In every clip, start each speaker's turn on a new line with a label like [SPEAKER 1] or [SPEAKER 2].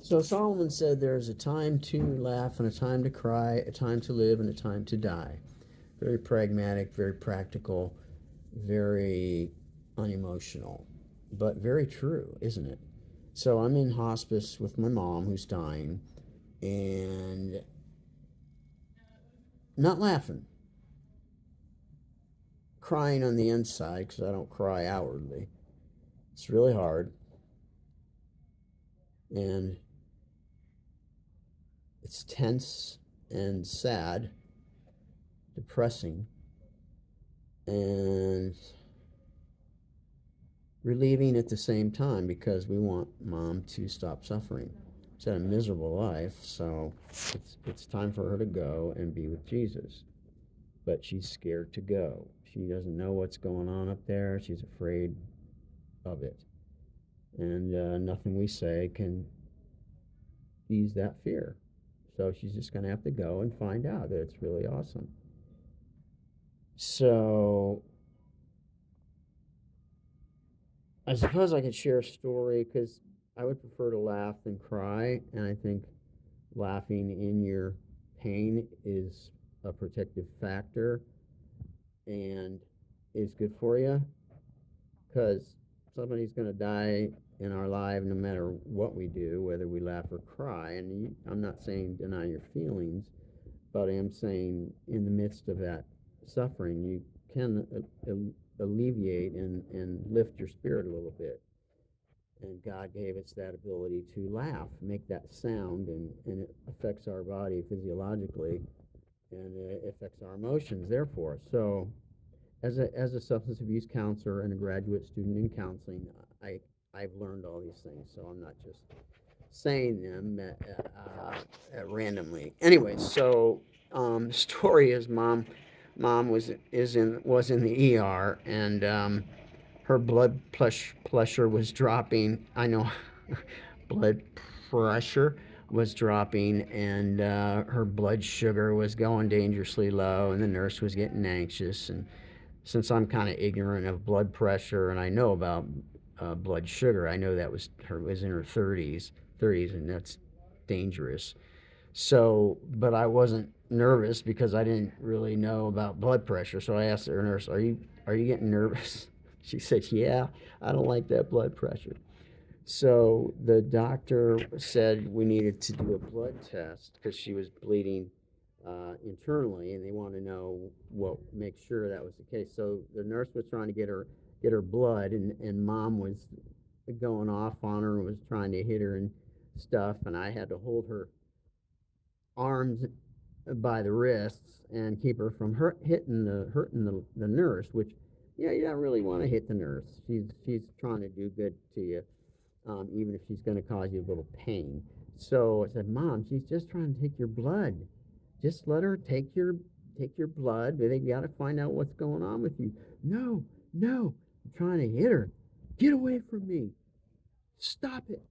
[SPEAKER 1] So Solomon said there is a time to laugh and a time to cry, a time to live and a time to die. Very pragmatic, very practical, very unemotional, but very true, isn't it? So I'm in hospice with my mom who's dying and not laughing, crying on the inside because I don't cry outwardly. It's really hard and it's tense and sad, depressing, and relieving at the same time because we want mom to stop suffering. She's had a miserable life, so it's time for her to go and be with Jesus. But she's scared to go. She doesn't know what's going on up there. She's afraid of it, and nothing we say can ease that fear. So she's just going to have to go and find out that it's really awesome. So I suppose I could share a story because I would prefer to laugh than cry, and I think laughing in your pain is a protective factor and is good for you because somebody's going to die in our life no matter what we do, whether we laugh or cry. And I'm not saying deny your feelings, but I am saying in the midst of that suffering, you can alleviate and lift your spirit a little bit. And God gave us that ability to laugh, make that sound, and it affects our body physiologically, and it affects our emotions, therefore. So, as a substance abuse counselor and a graduate student in counseling, I've learned all these things, so I'm not just saying them randomly. Anyway, so the story is mom was in the ER and her blood pressure was dropping. I know blood pressure was dropping and her blood sugar was going dangerously low and the nurse was getting anxious. And since I'm kind of ignorant of blood pressure and I know about blood sugar, I know that was in her 30s, and that's dangerous. So, but I wasn't nervous because I didn't really know about blood pressure. So I asked her nurse, "Are you getting nervous?" She said, "Yeah, I don't like that blood pressure." So the doctor said we needed to do a blood test because she was bleeding internally, and they want to know make sure that was the case. So the nurse was trying to get her blood, and mom was going off on her and was trying to hit her and stuff, and I had to hold her arms by the wrists and keep her from hurting the nurse, which you don't really want to hit the nurse. She's trying to do good to you, even if she's going to cause you a little pain. So I said, Mom, she's just trying to take your blood. Just let her take your blood. They got to find out what's going on with you. No, no, I'm trying to hit her. Get away from me. Stop it.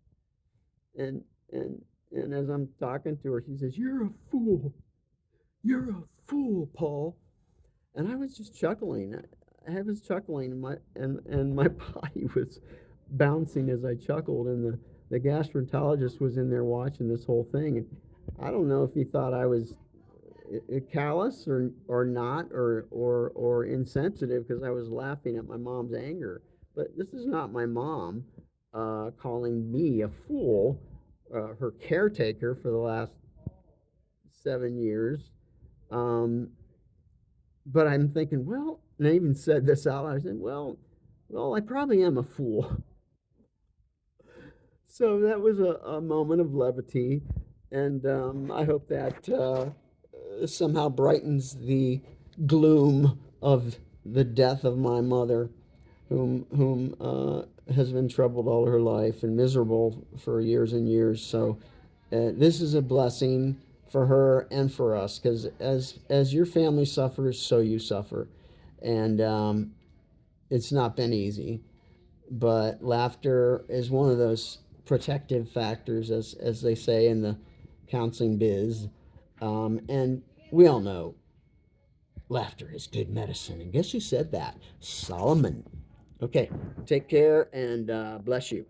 [SPEAKER 1] And and and as I'm talking to her, she says, "You're a fool. You're a fool, Paul." And I was just chuckling. I was chuckling, and my body was bouncing as I chuckled, and the gastroenterologist was in there watching this whole thing. And I don't know if he thought I was callous or not or insensitive because I was laughing at my mom's anger. But this is not my mom calling me a fool, her caretaker for the last 7 years. Um, but I'm thinking, well, and I even said this out loud. I said, well, I probably am a fool. So that was a moment of levity, and I hope that somehow brightens the gloom of the death of my mother, whom has been troubled all her life and miserable for years and years. So this is a blessing for her and for us, because as your family suffers, so you suffer, and it's not been easy. But laughter is one of those protective factors, as they say in the counseling biz, and we all know laughter is good medicine. And guess who said that? Solomon. Okay, take care and bless you.